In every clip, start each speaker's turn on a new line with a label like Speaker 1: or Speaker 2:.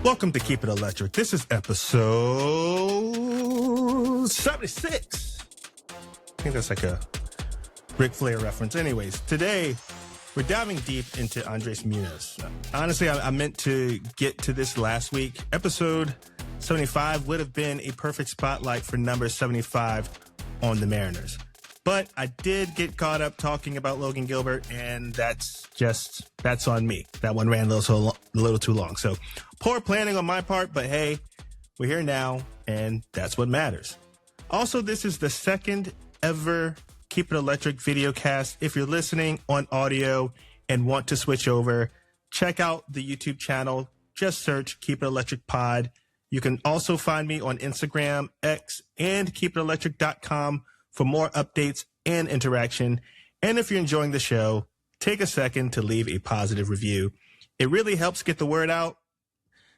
Speaker 1: Welcome to Keep It Electric. This is episode 76. I think that's like a Ric Flair reference. Anyways, today we're diving deep into Andres Munoz. Honestly, I meant to get to this last week. Episode 75 would have been a perfect spotlight for number 75 on the Mariners. But I did get caught up talking about Logan Gilbert, and that's on me. That one ran a little too long. So poor planning on my part, but hey, we're here now, and that's what matters. Also, this is the second ever Keep It Electric video cast. If you're listening on audio and want to switch over, check out the YouTube channel. Just search Keep It Electric Pod. You can also find me on Instagram, X, and keepitelectric.com for more updates and interaction. And if you're enjoying the show, take a second to leave a positive review. It really helps get the word out.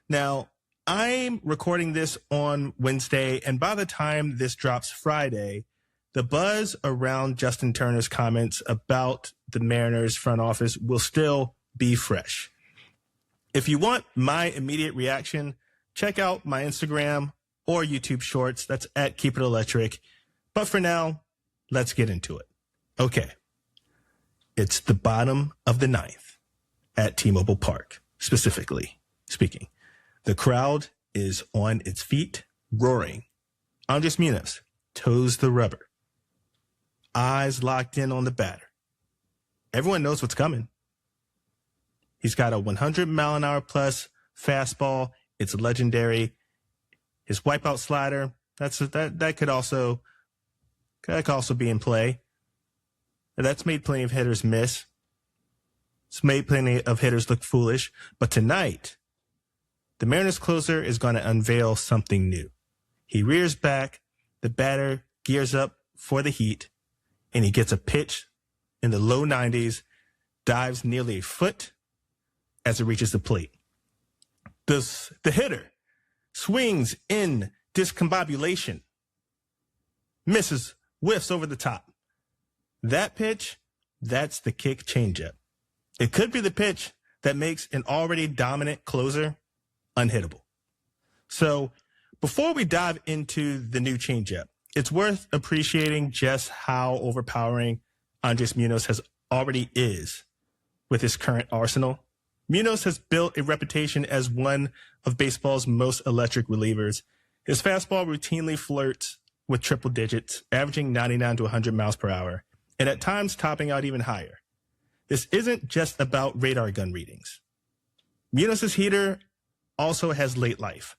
Speaker 1: Now, I'm recording this on Wednesday, and by the time this drops Friday, the buzz around Justin Turner's comments about the Mariners front office will still be fresh. If you want my immediate reaction, check out my Instagram or YouTube shorts. That's at Keep It Electric. But for now, let's get into it. Okay. It's the bottom of the ninth at T-Mobile Park, specifically speaking. The crowd is on its feet, roaring. Andres Munoz toes the rubber. Eyes locked in on the batter. Everyone knows what's coming. He's got a 100-mile-an-hour plus fastball. It's legendary. His wipeout slider, that could also be in play. That's made plenty of hitters miss. It's made plenty of hitters look foolish. But tonight, the Mariners closer is going to unveil something new. He rears back, the batter gears up for the heat, and he gets a pitch in the low 90s, dives nearly a foot as it reaches the plate. The hitter swings in discombobulation, misses, whiffs over the top. That pitch, that's the kick changeup. It could be the pitch that makes an already dominant closer unhittable. So before we dive into the new changeup, it's worth appreciating just how overpowering Andres Munoz already is with his current arsenal. Munoz has built a reputation as one of baseball's most electric relievers. His fastball routinely flirts with triple digits, averaging 99 to 100 miles per hour, and at times topping out even higher. This isn't just about radar gun readings. Munoz's heater also has late life.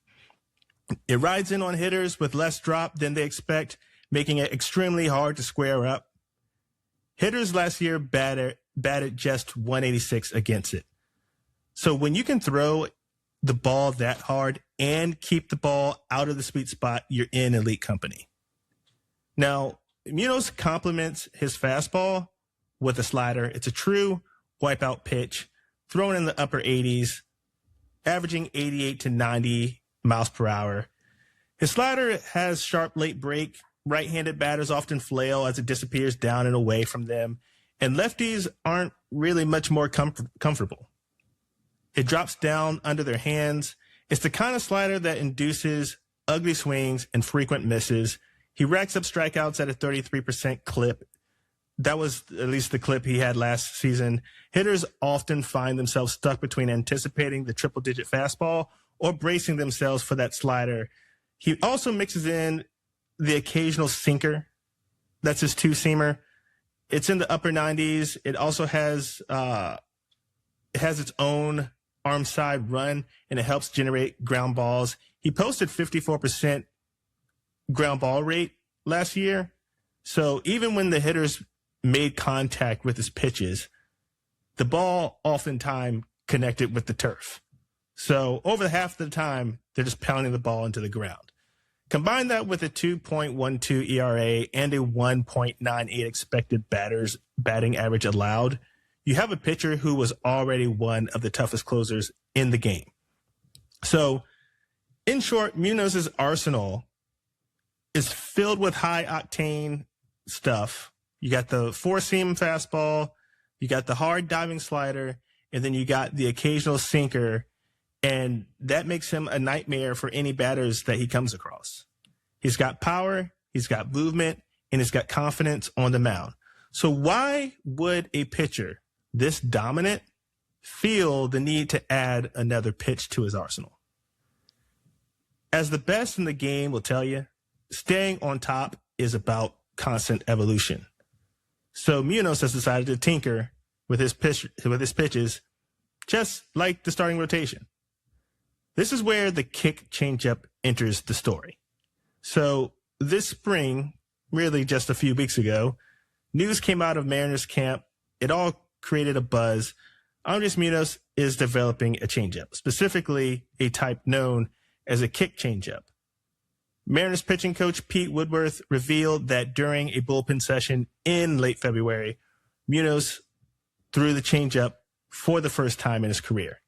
Speaker 1: It rides in on hitters with less drop than they expect, making it extremely hard to square up. Hitters last year batted just 186 against it. So when you can throw the ball that hard and keep the ball out of the sweet spot, you're in elite company. Now, Munoz complements his fastball with a slider. It's a true wipeout pitch, thrown in the upper 80s, averaging 88 to 90 miles per hour. His slider has sharp late break. Right-handed batters often flail as it disappears down and away from them, and lefties aren't really much more comfortable. It drops down under their hands. It's the kind of slider that induces ugly swings and frequent misses. He racks up strikeouts at a 33% clip. That was at least the clip he had last season. Hitters often find themselves stuck between anticipating the triple-digit fastball or bracing themselves for that slider. He also mixes in the occasional sinker. That's his two-seamer. It's in the upper 90s. It also has its own arm side run, and it helps generate ground balls. He posted 54% ground ball rate last year. So even when the hitters made contact with his pitches, the ball oftentimes connected with the turf. So over half the time, they're just pounding the ball into the ground. Combine that with a 2.12 ERA and a 1.98 expected batting average allowed, you have a pitcher who was already one of the toughest closers in the game. So, in short, Munoz's arsenal is filled with high-octane stuff. You got the four-seam fastball, you got the hard diving slider, and then you got the occasional sinker. And that makes him a nightmare for any batters that he comes across. He's got power, he's got movement, and he's got confidence on the mound. So why would a pitcher this dominant feel the need to add another pitch to his arsenal? As the best in the game will tell you, staying on top is about constant evolution. So Munoz has decided to tinker with his pitches, just like the starting rotation. This is where the kick changeup enters the story. So this spring, really just a few weeks ago, news came out of Mariners camp. It all created a buzz. Andres Munoz is developing a changeup, specifically a type known as a kick changeup. Mariners pitching coach Pete Woodworth revealed that during a bullpen session in late February, Munoz threw the changeup for the first time in his career.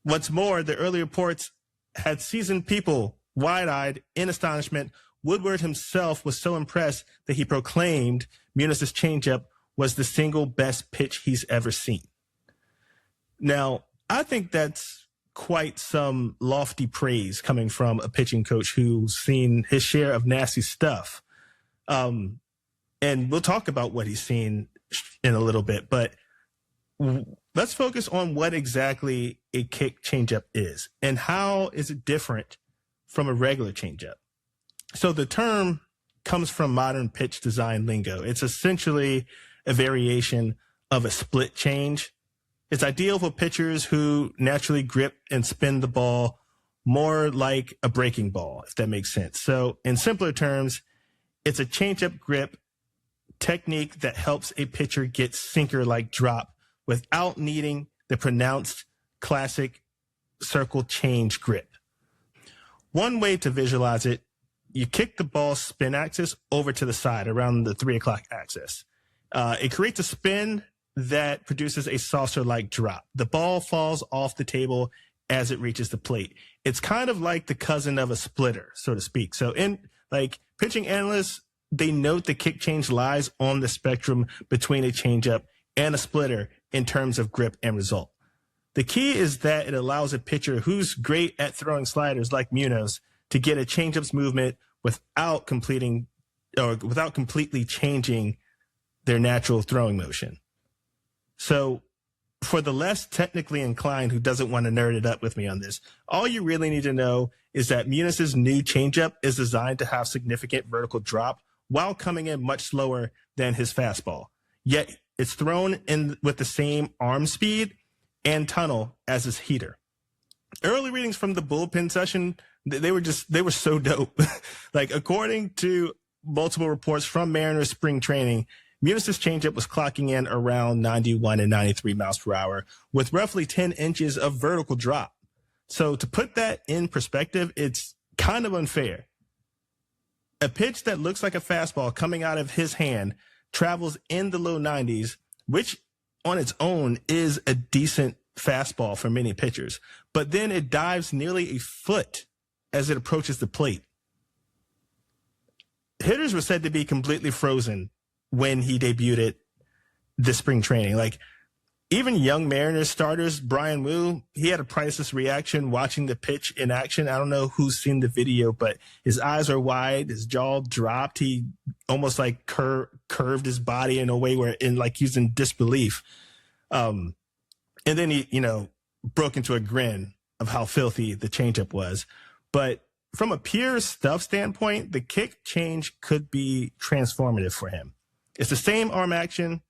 Speaker 1: What's more, the early reports had seasoned people wide-eyed in astonishment. Woodward himself was so impressed that he proclaimed Munoz's changeup was the single best pitch he's ever seen. Now, I think that's quite some lofty praise coming from a pitching coach who's seen his share of nasty stuff. And we'll talk about what he's seen in a little bit, but let's focus on what exactly a kick changeup is and how is it different from a regular changeup. So the term comes from modern pitch design lingo. It's essentially a variation of a split change. It's ideal for pitchers who naturally grip and spin the ball more like a breaking ball, if that makes sense. So in simpler terms, it's a changeup grip technique that helps a pitcher get sinker-like drop without needing the pronounced classic circle change grip. One way to visualize it, you kick the ball's spin axis over to the side around the 3 o'clock axis. It creates a spin that produces a saucer-like drop. The ball falls off the table as it reaches the plate. It's kind of like the cousin of a splitter, so to speak. So in like pitching analysts, they note the kick change lies on the spectrum between a changeup and a splitter in terms of grip and result. The key is that it allows a pitcher who's great at throwing sliders like Munoz to get a changeup's movement without completely changing their natural throwing motion. So for the less technically inclined who doesn't want to nerd it up with me on this, all you really need to know is that Munoz's new changeup is designed to have significant vertical drop while coming in much slower than his fastball. Yet it's thrown in with the same arm speed and tunnel as his heater. Early readings from the bullpen session, they were so dope. Like according to multiple reports from Mariners spring training, Munoz's changeup was clocking in around 91 and 93 miles per hour with roughly 10 inches of vertical drop. So to put that in perspective, it's kind of unfair. A pitch that looks like a fastball coming out of his hand travels in the low 90s, which on its own is a decent fastball for many pitchers. But then it dives nearly a foot as it approaches the plate. Hitters were said to be completely frozen when he debuted it this spring training. Like even young Mariners starters, Brian Wu, he had a priceless reaction watching the pitch in action. I don't know who's seen the video, but his eyes are wide, his jaw dropped. He almost like curved his body in a way where he's in disbelief. And then he, broke into a grin of how filthy the changeup was. But from a pure stuff standpoint, the kick change could be transformative for him. It's the same arm action,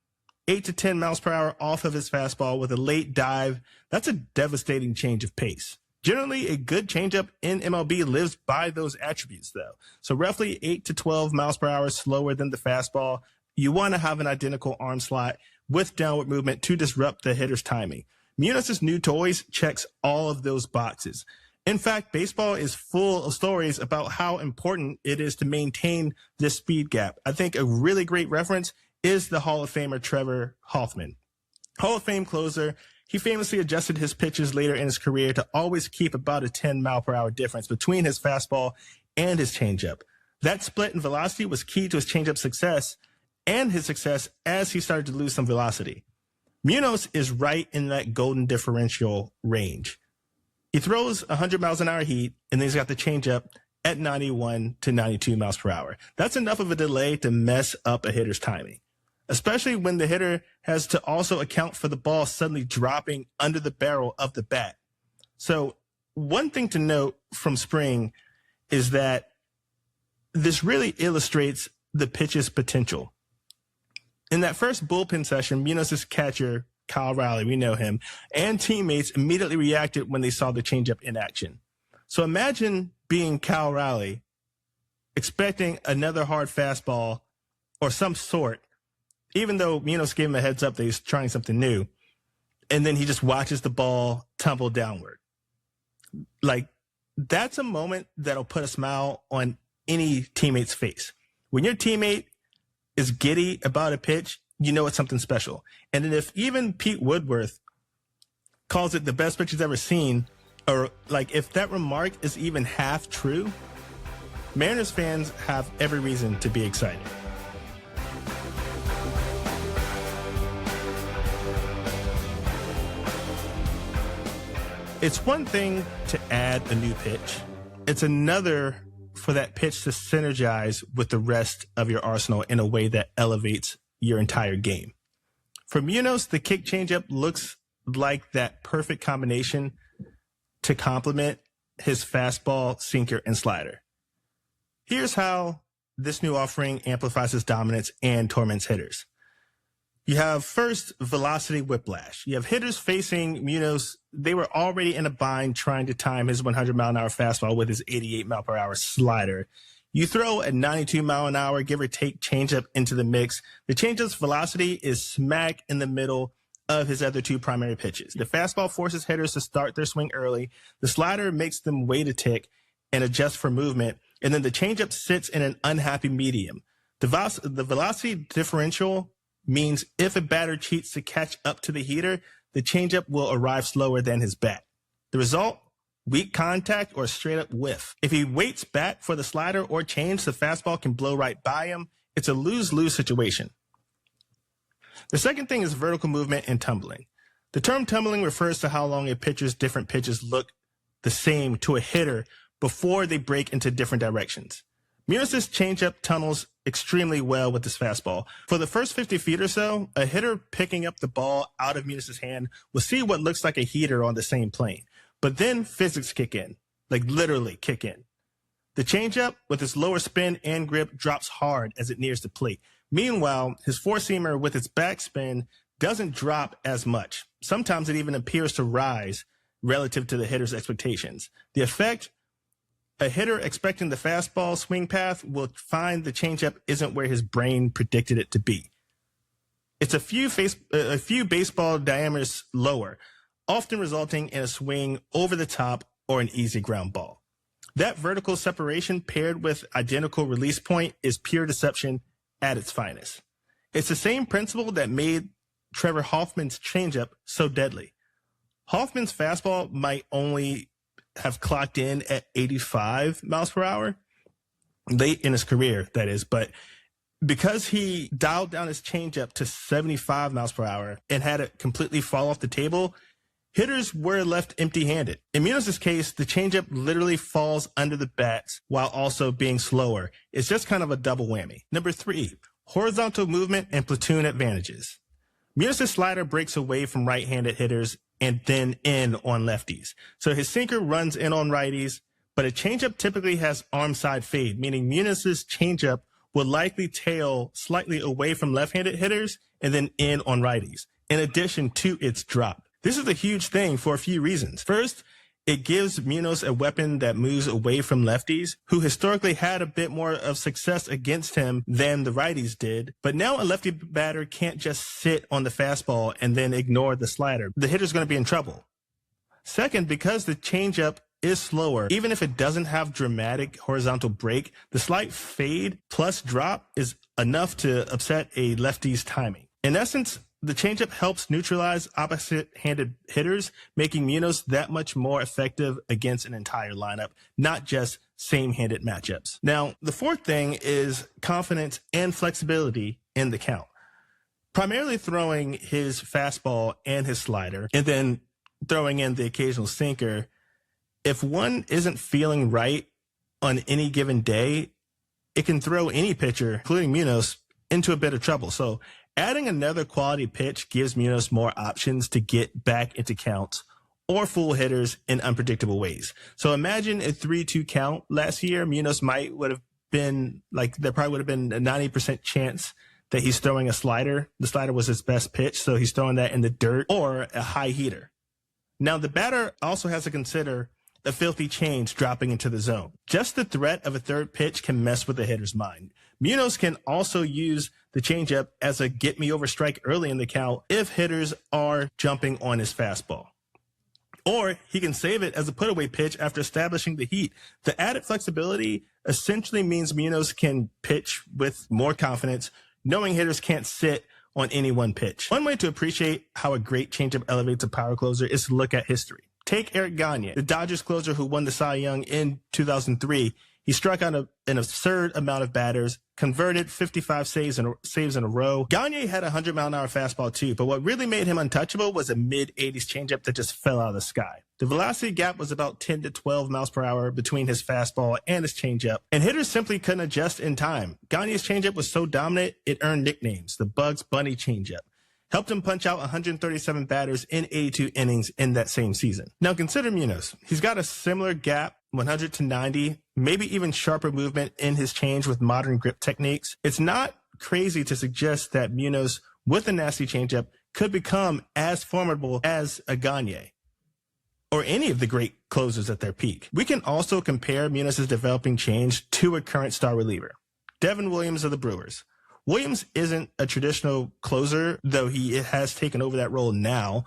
Speaker 1: 8 to 10 miles per hour off of his fastball with a late dive. That's a devastating change of pace. Generally, a good changeup in MLB lives by those attributes, though. So roughly 8 to 12 miles per hour slower than the fastball. You want to have an identical arm slot with downward movement to disrupt the hitter's timing. Munoz's new toys checks all of those boxes. In fact, baseball is full of stories about how important it is to maintain this speed gap. I think a really great reference is the Hall of Famer Trevor Hoffman. Hall of Fame closer, he famously adjusted his pitches later in his career to always keep about a 10 mile per hour difference between his fastball and his changeup. That split in velocity was key to his changeup success and his success as he started to lose some velocity. Munoz is right in that golden differential range. He throws 100 miles an hour heat, and then he's got the changeup at 91 to 92 miles per hour. That's enough of a delay to mess up a hitter's timing, especially when the hitter has to also account for the ball suddenly dropping under the barrel of the bat. So one thing to note from spring is that this really illustrates the pitch's potential. In that first bullpen session, Munoz's catcher, Kyle Raleigh, we know him, and teammates immediately reacted when they saw the changeup in action. So imagine being Kyle Raleigh, expecting another hard fastball or some sort, even though Munoz gave him a heads up that he's trying something new, and then he just watches the ball tumble downward. Like, that's a moment that'll put a smile on any teammate's face. When your teammate is giddy about a pitch, you know it's something special. And then if even Pete Woodworth calls it the best pitch he's ever seen, or like if that remark is even half true, Mariners fans have every reason to be excited. It's one thing to add a new pitch. It's another for that pitch to synergize with the rest of your arsenal in a way that elevates your entire game. For Munoz, the kick changeup looks like that perfect combination to complement his fastball, sinker, and slider. Here's how this new offering amplifies his dominance and torments hitters. You have first velocity whiplash. You have hitters facing Munoz. They were already in a bind trying to time his 100 mile an hour fastball with his 88 mile per hour slider. You throw a 92 mile an hour, give or take, changeup into the mix. The changeup's velocity is smack in the middle of his other two primary pitches. The fastball forces hitters to start their swing early. The slider makes them wait a tick and adjust for movement. And then the changeup sits in an unhappy medium. The velocity differential means if a batter cheats to catch up to the heater, the changeup will arrive slower than his bat. The result? Weak contact or straight up whiff. If he waits back for the slider or change, the fastball can blow right by him. It's a lose-lose situation. The second thing is vertical movement and tumbling. The term tumbling refers to how long a pitcher's different pitches look the same to a hitter before they break into different directions. Munoz's changeup tunnels extremely well with his fastball. For the first 50 feet or so, a hitter picking up the ball out of Munoz's hand will see what looks like a heater on the same plane. But then physics kick in, like literally kick in. The changeup, with its lower spin and grip, drops hard as it nears the plate. Meanwhile, his four-seamer with its backspin doesn't drop as much. Sometimes it even appears to rise relative to the hitter's expectations. The effect: a hitter expecting the fastball swing path will find the changeup isn't where his brain predicted it to be. It's a few baseball diameters lower, often resulting in a swing over the top or an easy ground ball. That vertical separation paired with identical release point is pure deception at its finest. It's the same principle that made Trevor Hoffman's changeup so deadly. Hoffman's fastball might only have clocked in at 85 miles per hour late in his career, that is, but because he dialed down his changeup to 75 miles per hour and had it completely fall off the table, hitters were left empty-handed. In Munoz's case, the changeup literally falls under the bats while also being slower. It's just kind of a double whammy. Number 3, horizontal movement and platoon advantages. Munoz's slider breaks away from right-handed hitters and then in on lefties. So his sinker runs in on righties, but a changeup typically has arm side fade, meaning Munoz's changeup will likely tail slightly away from left-handed hitters and then in on righties, in addition to its drop. This is a huge thing for a few reasons. First, it gives Munoz a weapon that moves away from lefties, who historically had a bit more of success against him than the righties did. But now a lefty batter can't just sit on the fastball and then ignore the slider. The hitter's going to be in trouble. Second, because the changeup is slower, even if it doesn't have dramatic horizontal break, the slight fade plus drop is enough to upset a lefty's timing. In essence, the changeup helps neutralize opposite-handed hitters, making Munoz that much more effective against an entire lineup, not just same-handed matchups. Now, the fourth thing is confidence and flexibility in the count. Primarily throwing his fastball and his slider, and then throwing in the occasional sinker, If one isn't feeling right on any given day, it can throw any pitcher, including Munoz, into a bit of trouble. So adding another quality pitch gives Munoz more options to get back into counts or fool hitters in unpredictable ways. So imagine a 3-2 count last year. Munoz would have been like, there probably would have been a 90% chance that he's throwing a slider. The slider was his best pitch, so he's throwing that in the dirt, or a high heater. Now, the batter also has to consider a filthy change dropping into the zone. Just the threat of a third pitch can mess with the hitter's mind. Munoz can also use the changeup as a get-me-over strike early in the count if hitters are jumping on his fastball. Or he can save it as a put-away pitch after establishing the heat. The added flexibility essentially means Munoz can pitch with more confidence, knowing hitters can't sit on any one pitch. One way to appreciate how a great changeup elevates a power closer is to look at history. Take Eric Gagne, the Dodgers closer who won the Cy Young in 2003. He struck out an absurd amount of batters, converted 55 saves in a row. Gagne had a 100-mile-an-hour fastball too, but what really made him untouchable was a mid-80s changeup that just fell out of the sky. The velocity gap was about 10 to 12 miles per hour between his fastball and his changeup, and hitters simply couldn't adjust in time. Gagne's changeup was so dominant, it earned nicknames, the Bugs Bunny changeup. Helped him punch out 137 batters in 82 innings in that same season. Now consider Munoz. He's got a similar gap, 100 to 90, maybe even sharper movement in his change with modern grip techniques. It's not crazy to suggest that Munoz, with a nasty changeup, could become as formidable as a Gagne or any of the great closers at their peak. We can also compare Munoz's developing change to a current star reliever, Devin Williams of the Brewers. Williams isn't a traditional closer, though he has taken over that role now,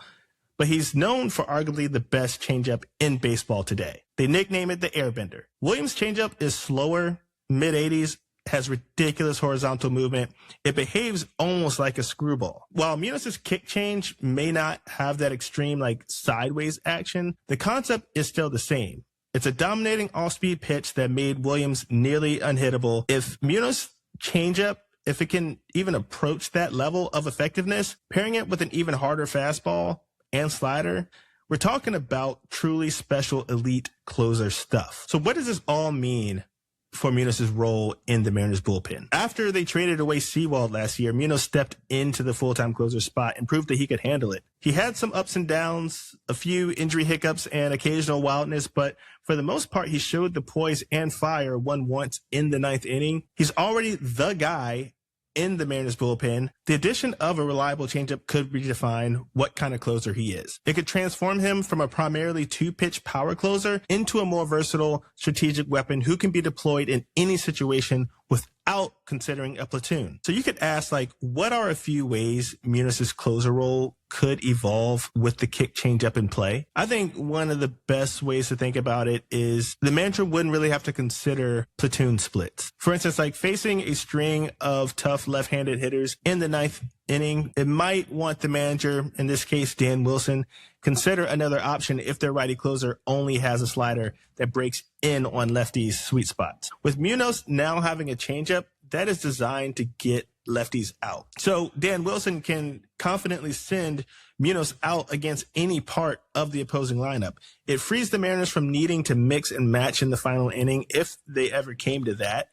Speaker 1: but he's known for arguably the best changeup in baseball today. They nickname it the Airbender. Williams' changeup is slower, mid-80s, has ridiculous horizontal movement. It behaves almost like a screwball. While Munoz's kick change may not have that extreme sideways action, the concept is still the same. It's a dominating off-speed pitch that made Williams nearly unhittable. If Munoz changeup, if it can even approach that level of effectiveness, pairing it with an even harder fastball and slider, we're talking about truly special elite closer stuff. So what does this all mean for Munoz's role in the Mariners bullpen? After they traded away Sewald last year, Munoz stepped into the full-time closer spot and proved that he could handle it. He had some ups and downs, a few injury hiccups, and occasional wildness, but for the most part, he showed the poise and fire won once in the ninth inning. He's already the guy in the Mariners bullpen. The addition of a reliable changeup could redefine what kind of closer he is. It could transform him from a primarily two-pitch power closer into a more versatile strategic weapon who can be deployed in any situation without considering a platoon. So you could ask, what are a few ways Munoz's closer role could evolve with the kick changeup in play? I think one of the best ways to think about it is the manager wouldn't really have to consider platoon splits. For instance, facing a string of tough left-handed hitters in the ninth inning, it might want the manager, in this case Dan Wilson, consider another option if their righty closer only has a slider that breaks in on lefties' sweet spots. With Munoz now having a changeup that is designed to get lefties out. So Dan Wilson can confidently send Munoz out against any part of the opposing lineup. It frees the Mariners from needing to mix and match in the final inning if they ever came to that.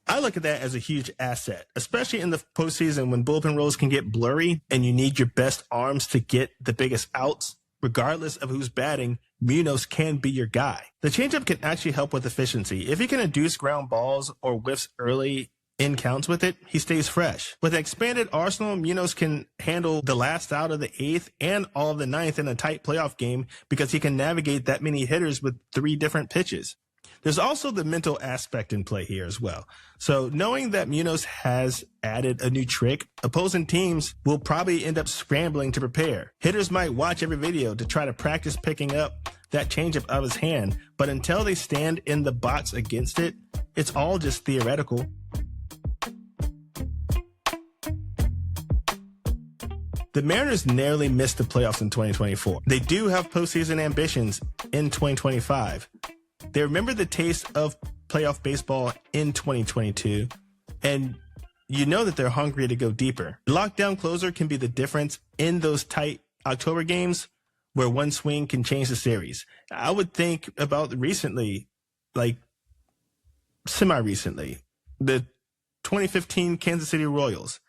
Speaker 1: I look at that as a huge asset, especially in the postseason when bullpen roles can get blurry and you need your best arms to get the biggest outs. Regardless of who's batting, Munoz can be your guy. The changeup can actually help with efficiency. If he can induce ground balls or whiffs early in counts with it, he stays fresh. With an expanded arsenal, Munoz can handle the last out of the eighth and all of the ninth in a tight playoff game because he can navigate that many hitters with 3 different pitches. There's also the mental aspect in play here as well. So knowing that Munoz has added a new trick, opposing teams will probably end up scrambling to prepare. Hitters might watch every video to try to practice picking up that changeup out of his hand, but until they stand in the box against it, it's all just theoretical. The Mariners narrowly missed the playoffs in 2024. They do have postseason ambitions in 2025. They remember the taste of playoff baseball in 2022, and you know that they're hungry to go deeper. The lockdown closer can be the difference in those tight October games, where one swing can change the series. I would think about recently, like semi-recently, the 2015 Kansas City Royals.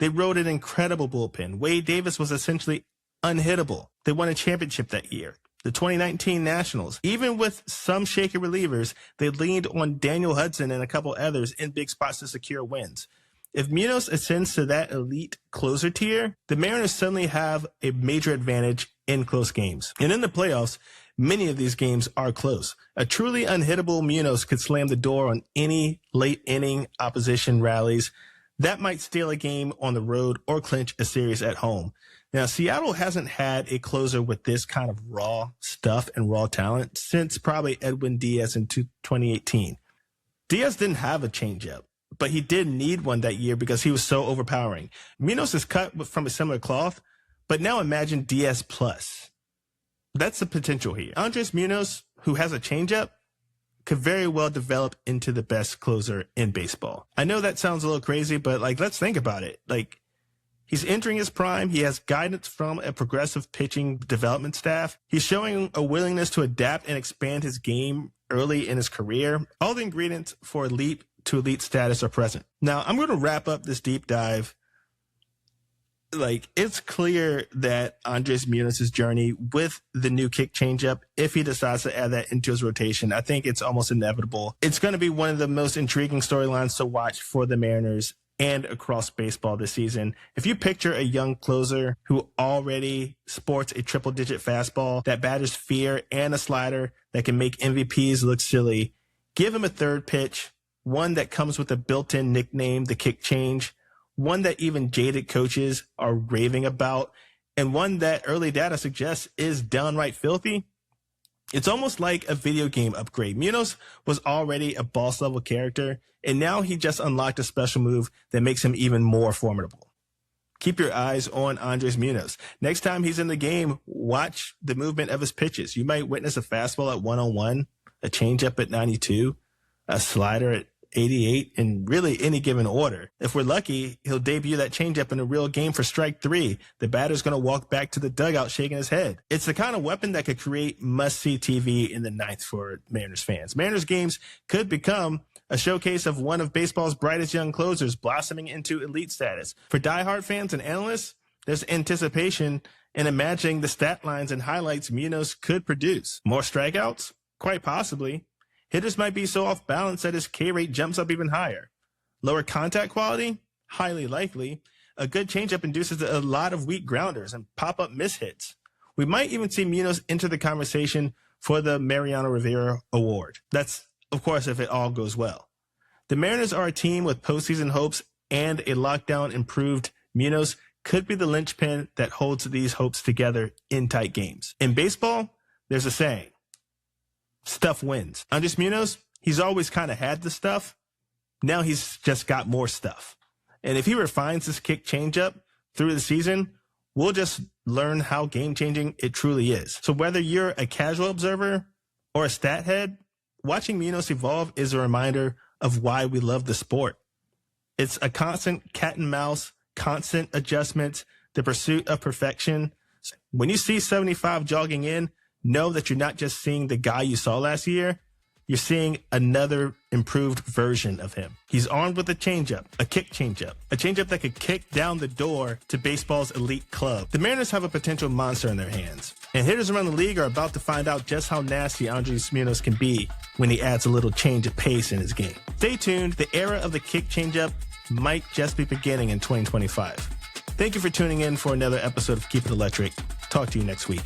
Speaker 1: They rode an incredible bullpen. Wade Davis was essentially unhittable. They won a championship that year. The 2019 Nationals, even with some shaky relievers, they leaned on Daniel Hudson and a couple others in big spots to secure wins. If Munoz ascends to that elite closer tier, the Mariners suddenly have a major advantage in close games. And in the playoffs, many of these games are close. A truly unhittable Munoz could slam the door on any late inning opposition rallies. That might steal a game on the road or clinch a series at home. Now, Seattle hasn't had a closer with this kind of raw stuff and raw talent since probably Edwin Diaz in 2018. Diaz didn't have a changeup, but he did need one that year because he was so overpowering. Munoz is cut from a similar cloth, but now imagine Diaz plus. That's the potential here. Andres Munoz, who has a changeup, could very well develop into the best closer in baseball. I know that sounds a little crazy, but let's think about it. He's entering his prime. He has guidance from a progressive pitching development staff. He's showing a willingness to adapt and expand his game early in his career. All the ingredients for a leap to elite status are present. Now, I'm going to wrap up this deep dive. It's clear that Andres Munoz's journey with the new kick changeup, if he decides to add that into his rotation, I think it's almost inevitable. It's going to be one of the most intriguing storylines to watch for the Mariners and across baseball this season. If you picture a young closer who already sports a triple-digit fastball that batters fear and a slider that can make MVPs look silly, give him a third pitch, one that comes with a built-in nickname, the kick change, one that even jaded coaches are raving about, and one that early data suggests is downright filthy. It's almost like a video game upgrade. Munoz was already a boss-level character, and now he just unlocked a special move that makes him even more formidable. Keep your eyes on Andres Munoz. Next time he's in the game, watch the movement of his pitches. You might witness a fastball at 101, a changeup at 92, a slider at 88, in really any given order. If we're lucky, he'll debut that changeup in a real game for strike 3. The batter's going to walk back to the dugout shaking his head. It's the kind of weapon that could create must-see TV in the ninth for Mariners fans. Mariners games could become a showcase of one of baseball's brightest young closers blossoming into elite status. For diehard fans and analysts, there's anticipation in imagining the stat lines and highlights Munoz could produce. More strikeouts? Quite possibly. Hitters might be so off balance that his K rate jumps up even higher. Lower contact quality? Highly likely. A good changeup induces a lot of weak grounders and pop-up mishits. We might even see Munoz enter the conversation for the Mariano Rivera Award. That's, of course, if it all goes well. The Mariners are a team with postseason hopes, and a lockdown improved Munoz could be the linchpin that holds these hopes together in tight games. In baseball, there's a saying, stuff wins. Andres Munoz, he's always kind of had the stuff. Now he's just got more stuff. And if he refines this kick changeup through the season, we'll just learn how game-changing it truly is. So whether you're a casual observer or a stat head, watching Munoz evolve is a reminder of why we love the sport. It's a constant cat and mouse, constant adjustments, the pursuit of perfection. When you see 75 jogging in, know that you're not just seeing the guy you saw last year, you're seeing another improved version of him. He's armed with a changeup, a kick changeup, a changeup that could kick down the door to baseball's elite club. The Mariners have a potential monster in their hands, and hitters around the league are about to find out just how nasty Andres Munoz can be when he adds a little change of pace in his game. Stay tuned. The era of the kick changeup might just be beginning in 2025. Thank you for tuning in for another episode of Keep It Electric. Talk to you next week.